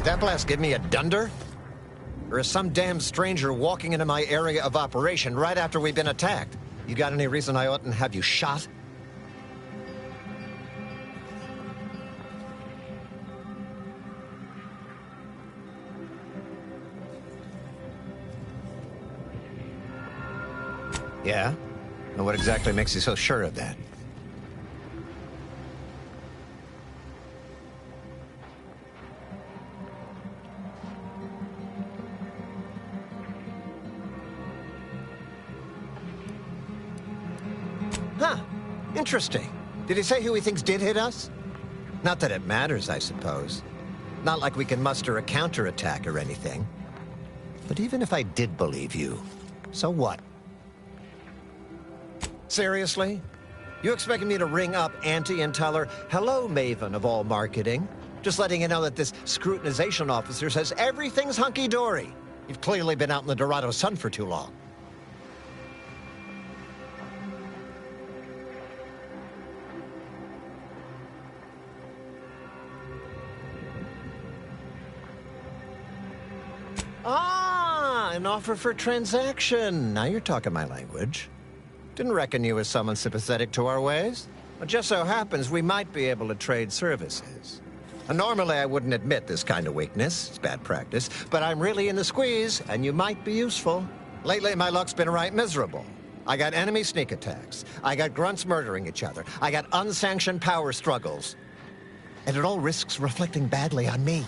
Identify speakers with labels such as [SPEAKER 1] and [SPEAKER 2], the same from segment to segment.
[SPEAKER 1] that blast give me a dunder? Or is some damn stranger walking into my area of operation right after we've been attacked? You got any reason I oughtn't have you shot? Yeah? And what exactly makes you so sure of that? Huh. Interesting. Did he say who he thinks did hit us? Not that it matters, I suppose. Not like we can muster a counterattack or anything. But even if I did believe you, so what? Seriously? You expecting me to ring up Auntie and tell her, hello, Maven of all marketing? Just letting you know that this scrutinization officer says everything's hunky-dory. You've clearly been out in the Dorado sun for too long. Ah, an offer for transaction. Now you're talking my language. Didn't reckon you as someone sympathetic to our ways. It just so happens we might be able to trade services. And normally I wouldn't admit this kind of weakness. It's bad practice. But I'm really in the squeeze, and you might be useful. Lately, my luck's been right miserable. I got enemy sneak attacks. I got grunts murdering each other. I got unsanctioned power struggles. And it all risks reflecting badly on me.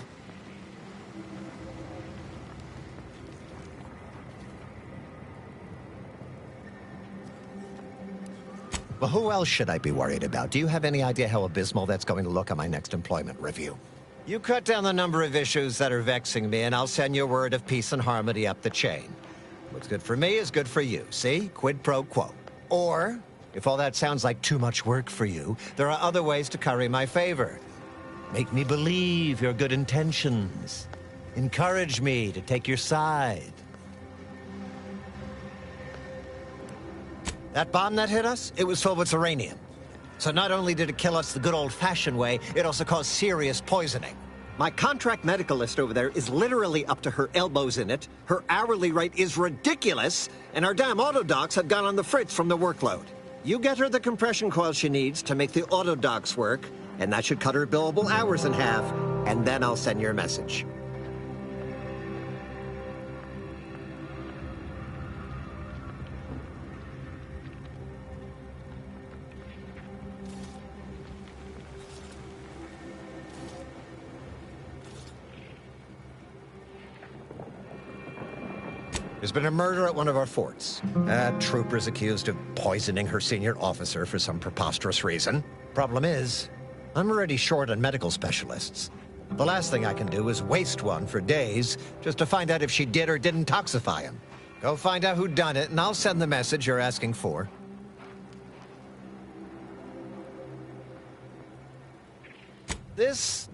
[SPEAKER 1] Well, who else should I be worried about? Do you have any idea how abysmal that's going to look on my next employment review? You cut down the number of issues that are vexing me, and I'll send you word of peace and harmony up the chain. What's good for me is good for you, see? Quid pro quo. Or, if all that sounds like too much work for you, there are other ways to curry my favor. Make me believe your good intentions. Encourage me to take your side. That bomb that hit us, it was filled with uranium. So not only did it kill us the good old-fashioned way, it also caused serious poisoning. My contract medicalist over there is literally up to her elbows in it, her hourly rate is ridiculous, and our damn autodocs have gone on the fritz from the workload. You get her the compression coil she needs to make the autodocs work, and that should cut her billable hours in half, and then I'll send your message. There's been a murder at one of our forts. That trooper's accused of poisoning her senior officer for some preposterous reason. Problem is, I'm already short on medical specialists. The last thing I can do is waste one for days just to find out if she did or didn't toxify him. Go find out who done it, and I'll send the message you're asking for. This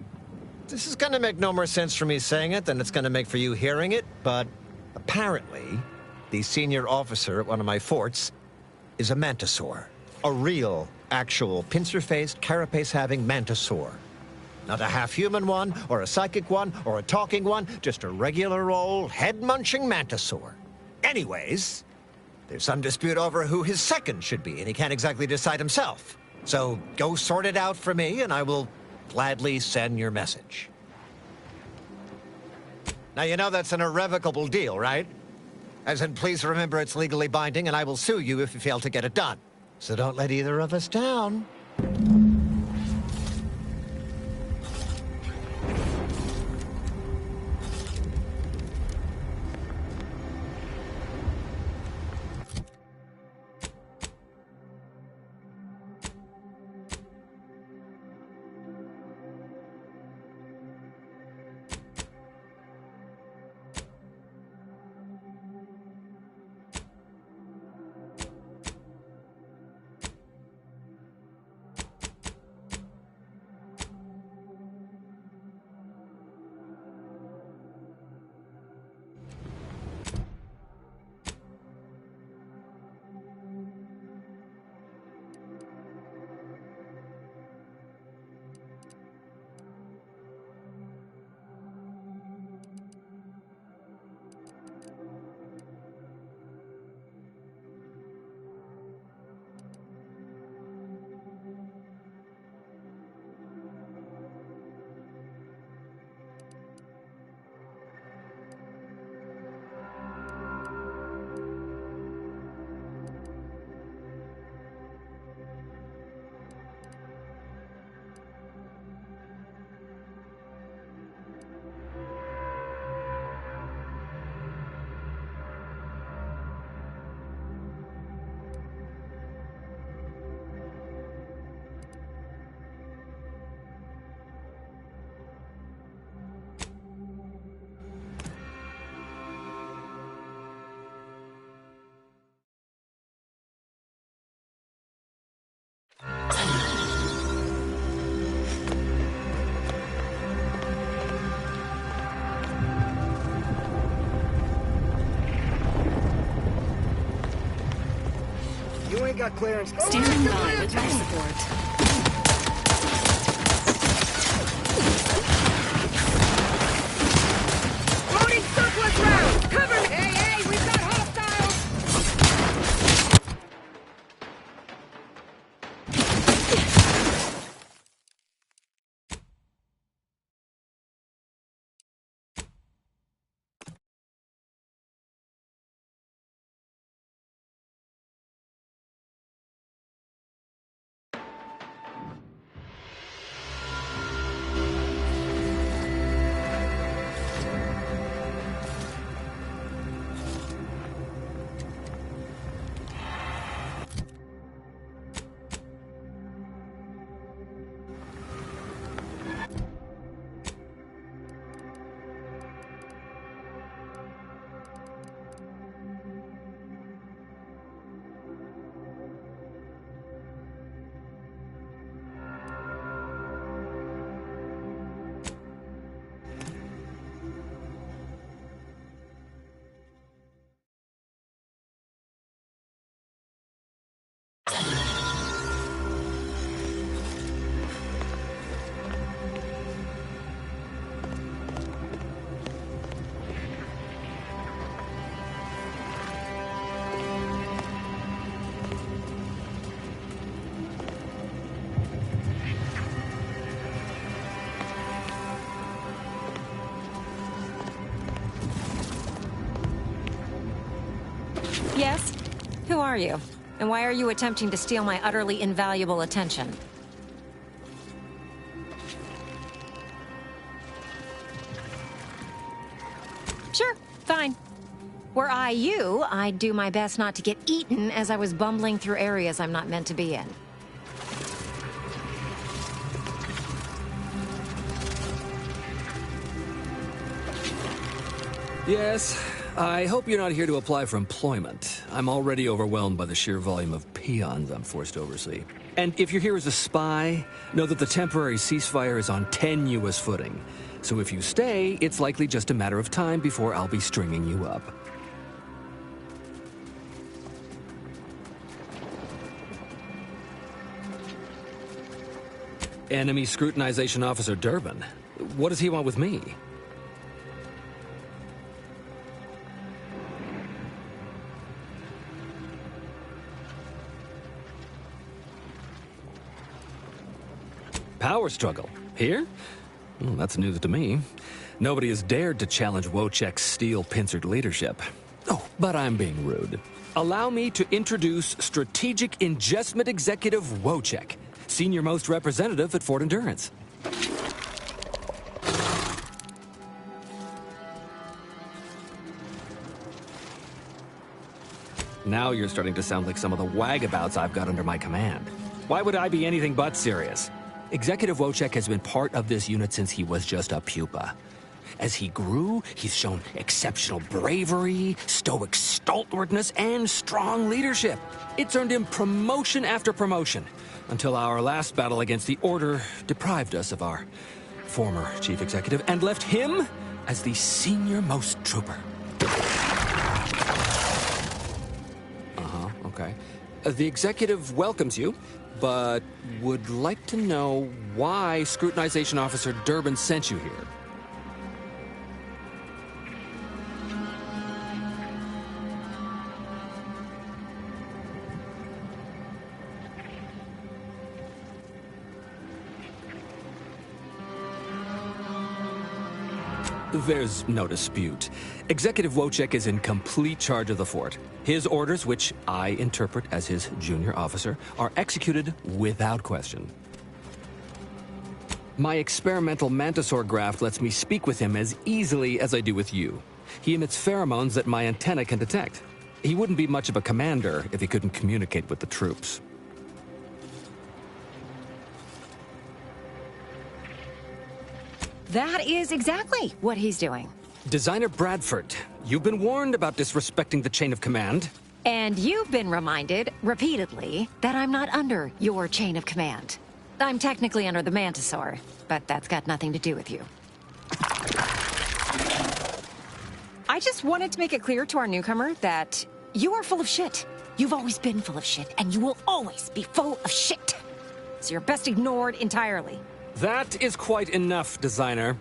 [SPEAKER 1] is gonna make no more sense for me saying it than it's gonna make for you hearing it, but apparently, the senior officer at one of my forts is a mantisaur. A real, actual, pincer-faced, carapace-having mantisaur. Not a half-human one, or a psychic one, or a talking one, just a regular old head-munching mantisaur. Anyways, there's some dispute over who his second should be, and he can't exactly decide himself. So go sort it out for me, and I will gladly send your message. Now, you know that's an irrevocable deal, right? As in, please remember it's legally binding, and I will sue you if you fail to get it done. So don't let either of us down.
[SPEAKER 2] got clearance.
[SPEAKER 3] Standing by with life support.
[SPEAKER 2] Loading surplus rounds! Cover me! Hey, hey, we've got hostiles!
[SPEAKER 4] Yes? Who are you? And why are you attempting to steal my utterly invaluable attention? Sure, fine. Were I you, I'd do my best not to get eaten as I was bumbling through areas I'm not meant to be in.
[SPEAKER 5] Yes, I hope you're not here to apply for employment. I'm already overwhelmed by the sheer volume of peons I'm forced to oversee. And if you're here as a spy, know that the temporary ceasefire is on tenuous footing. So if you stay, it's likely just a matter of time before I'll be stringing you up. Enemy Scrutinization Officer Durbin. What does he want with me? Power struggle. Here? Well, that's news to me. Nobody has dared to challenge Wojciech's steel-pincered leadership. Oh, but I'm being rude. Allow me to introduce Strategic Ingestment Executive Wojciech, senior-most representative at Fort Endurance. Now you're starting to sound like some of the wagabouts I've got under my command. Why would I be anything but serious? Executive Wojciech has been part of this unit since he was just a pupa. As he grew, he's shown exceptional bravery, stoic stalwartness, and strong leadership. It's earned him promotion after promotion, until our last battle against the Order deprived us of our former chief executive and left him as the senior-most trooper. Okay. The executive welcomes you, but would like to know why Scrutinization Officer Durbin sent you here. There's no dispute. Executive Wojciech is in complete charge of the fort. His orders, which I interpret as his junior officer, are executed without question. My experimental mantisaur graft lets me speak with him as easily as I do with you. He emits pheromones that my antenna can detect. He wouldn't be much of a commander if he couldn't communicate with the troops.
[SPEAKER 4] That is exactly what he's doing.
[SPEAKER 5] Designer Bradford, you've been warned about disrespecting the chain of command.
[SPEAKER 4] And you've been reminded, repeatedly, that I'm not under your chain of command. I'm technically under the Mantisaur, but that's got nothing to do with you. I just wanted to make it clear to our newcomer that you are full of shit. You've always been full of shit, and you will always be full of shit. So you're best ignored entirely.
[SPEAKER 5] That is quite enough, designer.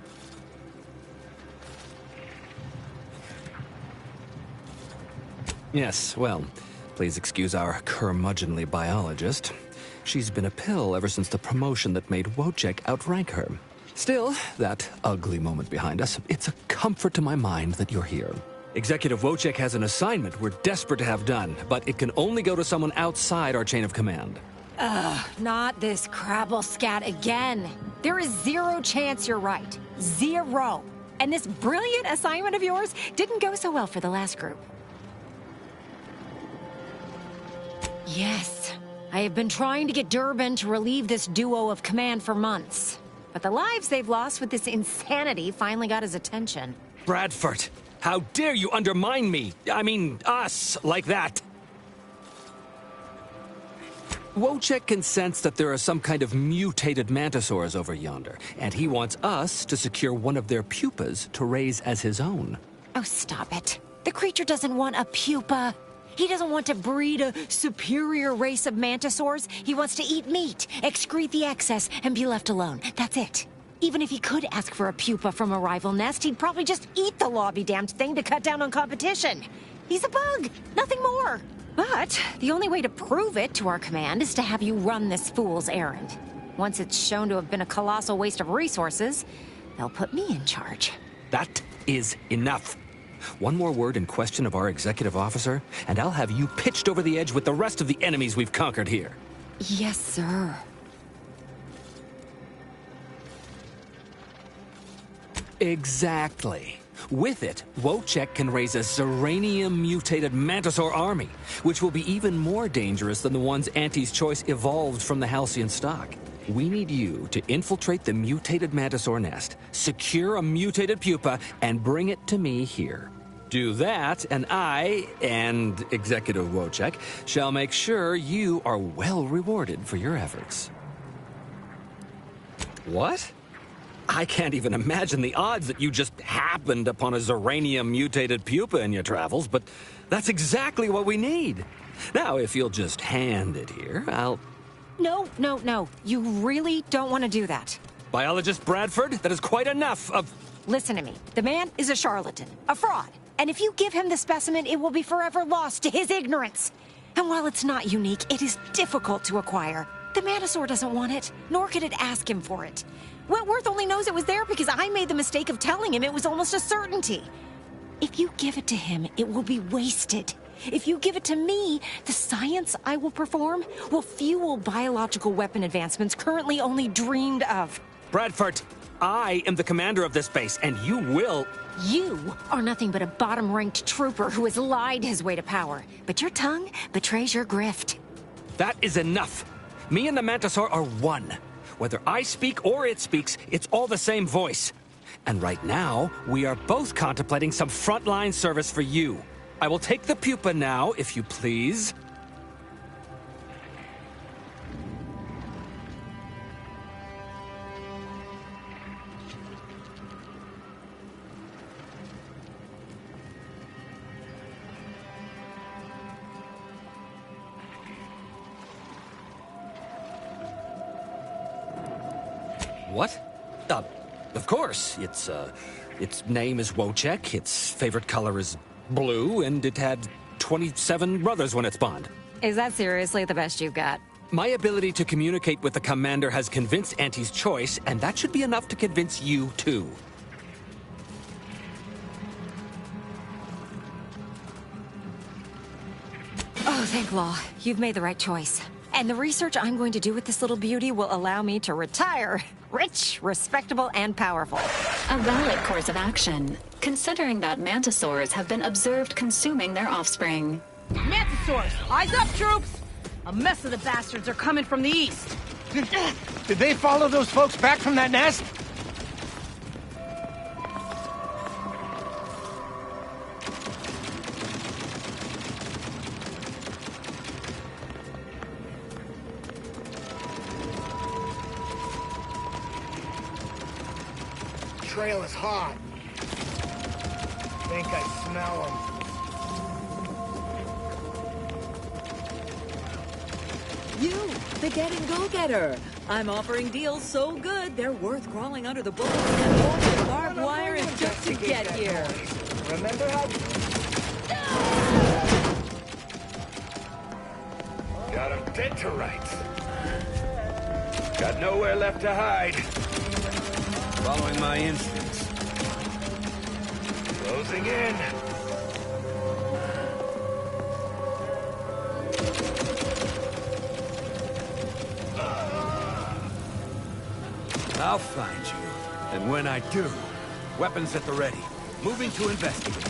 [SPEAKER 5] Yes, well, please excuse our curmudgeonly biologist. She's been a pill ever since the promotion that made Wojciech outrank her. Still, that ugly moment behind us, it's a comfort to my mind that you're here. Executive Wojciech has an assignment we're desperate to have done, but it can only go to someone outside our chain of command.
[SPEAKER 4] Not this crabble scat again. There is zero chance you're right. Zero. And this brilliant assignment of yours didn't go so well for the last group. Yes, I have been trying to get Durbin to relieve this duo of command for months. But the lives they've lost with this insanity finally got his attention.
[SPEAKER 5] Bradford, how dare you undermine me? I mean, us, like that. Wojciech can sense that there are some kind of mutated mantisaurs over yonder, and he wants us to secure one of their pupas to raise as his own.
[SPEAKER 4] Oh, stop it. The creature doesn't want a pupa. He doesn't want to breed a superior race of mantisaurs. He wants to eat meat, excrete the excess, and be left alone. That's it. Even if he could ask for a pupa from a rival nest, he'd probably just eat the law-be-damned thing to cut down on competition. He's a bug, nothing more. But the only way to prove it to our command is to have you run this fool's errand. Once it's shown to have been a colossal waste of resources, they'll put me in charge.
[SPEAKER 5] That is enough. One more word in question of our executive officer, and I'll have you pitched over the edge with the rest of the enemies we've conquered here.
[SPEAKER 4] Yes, sir.
[SPEAKER 5] Exactly. With it, Wojciech can raise a Zeranium-mutated Mantisaur army, which will be even more dangerous than the ones Auntie's Choice evolved from the Halcyon stock. We need you to infiltrate the mutated Mantisaur nest, secure a mutated pupa, and bring it to me here. Do that, and I, and Executive Wojciech, shall make sure you are well rewarded for your efforts. What? I can't even imagine the odds that you just happened upon a Zeranium-mutated pupa in your travels, but that's exactly what we need. Now, if you'll just hand it here, I'll...
[SPEAKER 4] No. You really don't want to do that.
[SPEAKER 5] Biologist Bradford, that is quite enough of...
[SPEAKER 4] Listen to me. The man is a charlatan, a fraud. And if you give him the specimen, it will be forever lost to his ignorance. And while it's not unique, it is difficult to acquire. The Mantisaur doesn't want it, nor could it ask him for it. Wentworth only knows it was there because I made the mistake of telling him it was almost a certainty. If you give it to him, it will be wasted. If you give it to me, the science I will perform will fuel biological weapon advancements currently only dreamed of.
[SPEAKER 5] Bradford, I am the commander of this base, and you will...
[SPEAKER 4] You are nothing but a bottom-ranked trooper who has lied his way to power. But your tongue betrays your grift.
[SPEAKER 5] That is enough. Me and the Mantisaur are one. Whether I speak or it speaks, it's all the same voice. And right now, we are both contemplating some frontline service for you. I will take the pupa now, if you please. What? Of course. Its name is Wojciech, its favorite color is blue, and it had 27 brothers when it spawned.
[SPEAKER 4] Is that seriously the best you've got?
[SPEAKER 5] My ability to communicate with the commander has convinced Auntie's Choice, and that should be enough to convince you, too.
[SPEAKER 4] Oh, thank law. You've made the right choice. And the research I'm going to do with this little beauty will allow me to retire rich, respectable, and powerful.
[SPEAKER 3] A valid course of action, considering that mantisaurs have been observed consuming their offspring.
[SPEAKER 2] Mantisaurs! Eyes up, troops! A mess of the bastards are coming from the east.
[SPEAKER 6] Did they follow those folks back from that nest? Trail is hot. Think I smell them.
[SPEAKER 7] You, the getting go-getter. I'm offering deals so good, they're worth crawling under the bullets and all the barbed wire just to get here.
[SPEAKER 6] Remember how...
[SPEAKER 8] Got him dead to rights. Got nowhere left to hide. Following my instincts. Closing in. I'll find you. And when I do, weapons at the ready. Moving to investigate.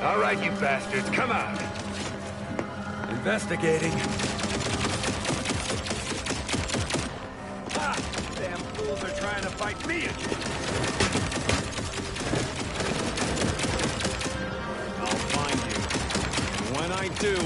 [SPEAKER 8] All right, you bastards, come on. Investigating. Ah, damn fools are trying to fight me again.
[SPEAKER 9] I'll find you. And when I do...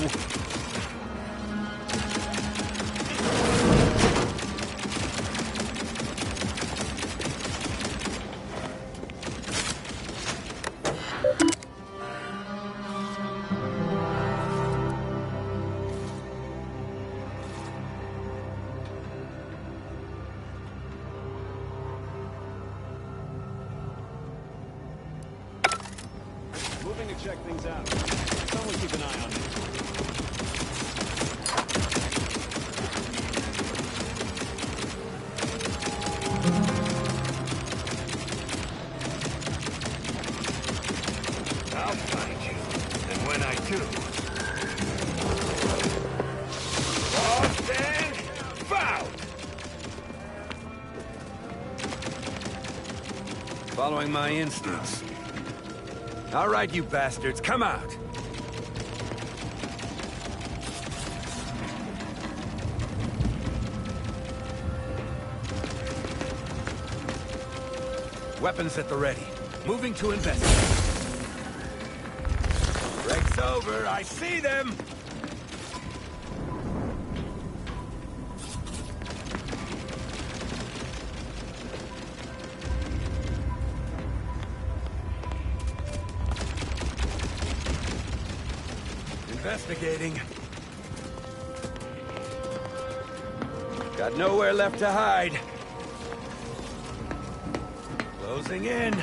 [SPEAKER 9] Moving to check things out. Someone keep an eye on me.
[SPEAKER 8] I'll find you. And when I do... Lost and found! Following my instincts. All right, you bastards, come out! Weapons at the ready. Moving to investigate. Break's over, I see them! Investigating. Got nowhere left to hide. Closing in.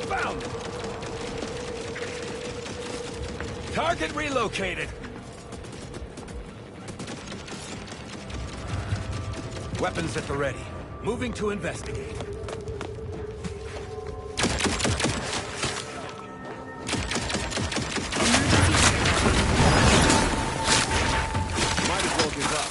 [SPEAKER 8] Found it. Target relocated. Weapons at the ready. Moving to investigate.
[SPEAKER 9] Might as well give up.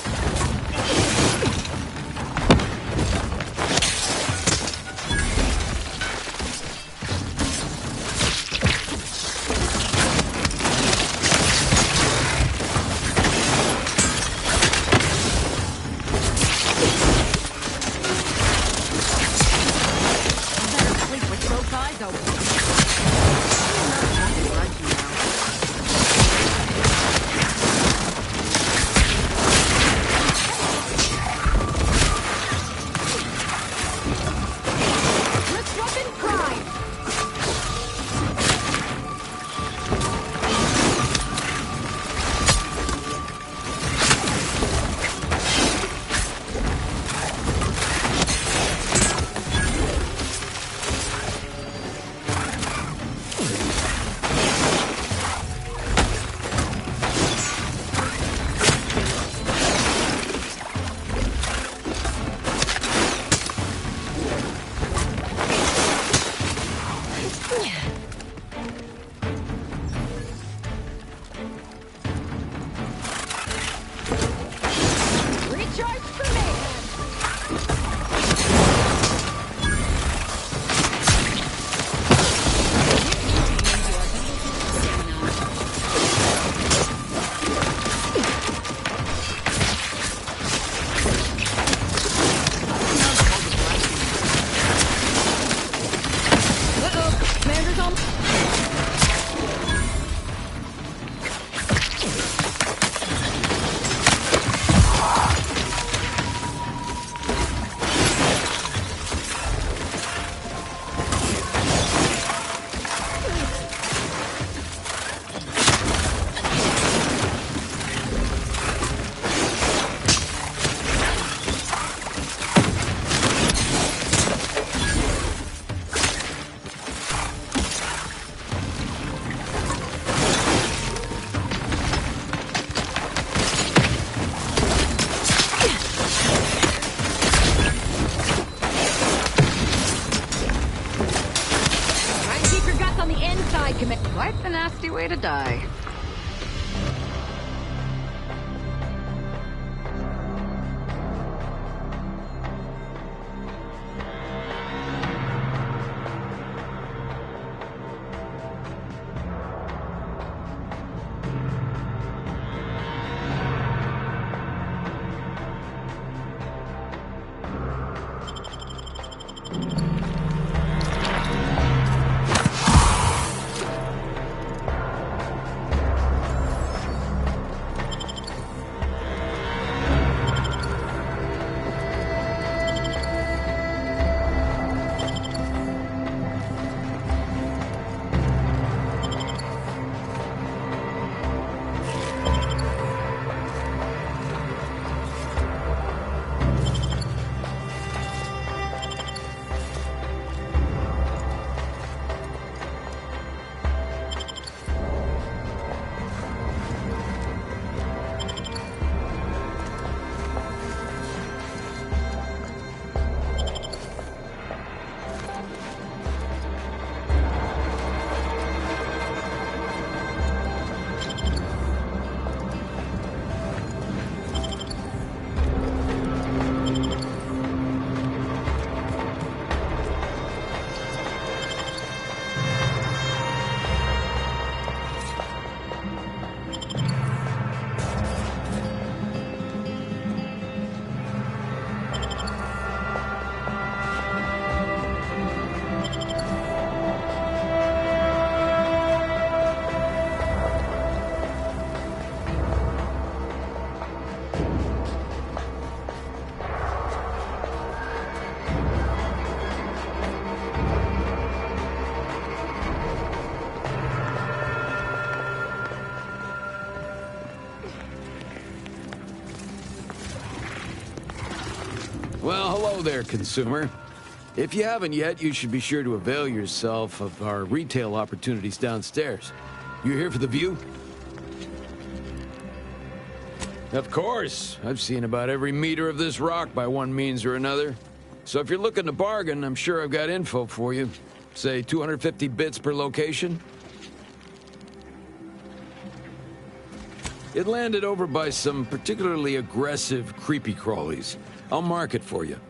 [SPEAKER 10] I?
[SPEAKER 9] Well, hello there, consumer. If you haven't yet, you should be sure to avail yourself of our retail opportunities downstairs. You here for the view? Of course. I've seen about every meter of this rock by one means or another. So if you're looking to bargain, I'm sure I've got info for you. Say 250 bits per location. It landed over by some particularly aggressive creepy crawlies. I'll mark it for you.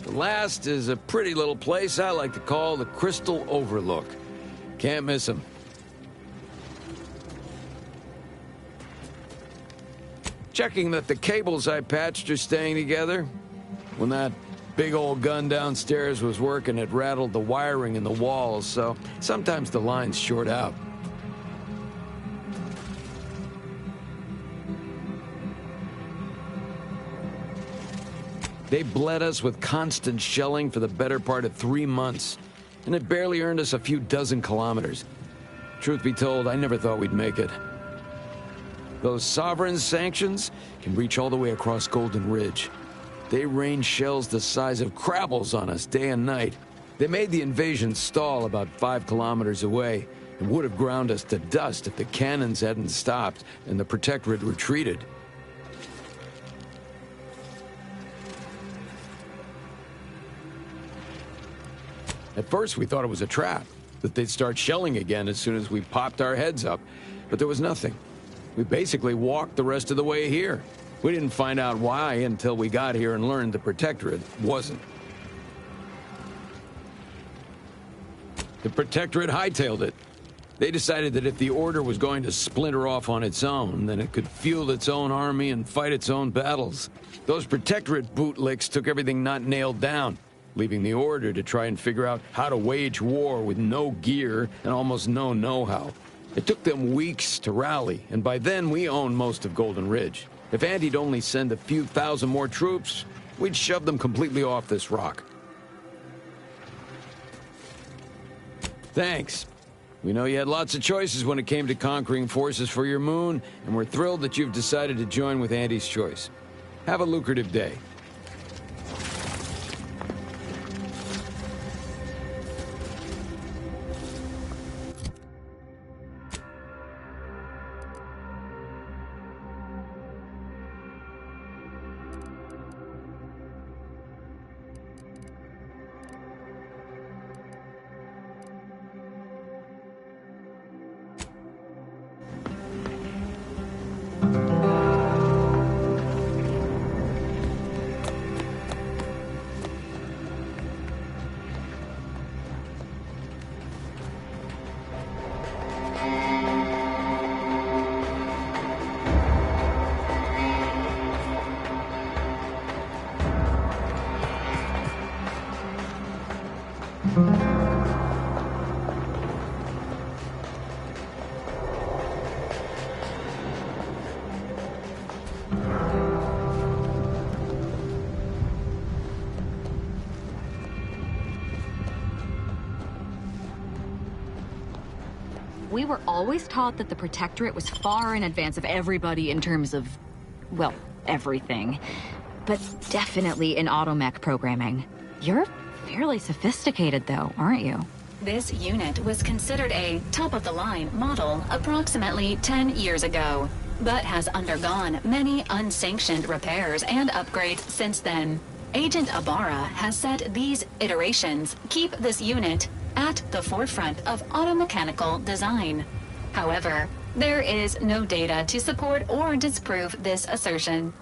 [SPEAKER 9] The last is a pretty little place I like to call the Crystal Overlook. Can't miss them. Checking that the cables I patched are staying together. When that big old gun downstairs was working, it rattled the wiring in the walls, so sometimes the lines short out. They bled us with constant shelling for the better part of 3 months, and it barely earned us a few dozen kilometers. Truth be told, I never thought we'd make it. Those sovereign sanctions can reach all the way across Golden Ridge. They rain shells the size of crabbles on us day and night. They made the invasion stall about 5 kilometers away and would have ground us to dust if the cannons hadn't stopped and the Protectorate retreated. At first, we thought it was a trap, that they'd start shelling again as soon as we popped our heads up, but there was nothing. We basically walked the rest of the way here. We didn't find out why until we got here and learned the Protectorate wasn't. The Protectorate hightailed it. They decided that if the Order was going to splinter off on its own, then it could fuel its own army and fight its own battles. Those Protectorate bootlicks took everything not nailed down, leaving the Order to try and figure out how to wage war with no gear and almost no know-how. It took them weeks to rally, and by then we owned most of Golden Ridge. If Andy'd only send a few thousand more troops, we'd shove them completely off this rock. Thanks. We know you had lots of choices when it came to conquering forces for your moon, and we're thrilled that you've decided to join with Andy's choice. Have a lucrative day.
[SPEAKER 10] We were always taught that the Protectorate was far in advance of everybody in terms of, well, everything. But definitely in automech programming. You're fairly sophisticated, though, aren't you?
[SPEAKER 3] This unit was considered a top-of-the-line model approximately 10 years ago, but has undergone many unsanctioned repairs and upgrades since then. Agent Ibarra has said these iterations keep this unit at the forefront of automechanical design. However, there is no data to support or disprove this assertion.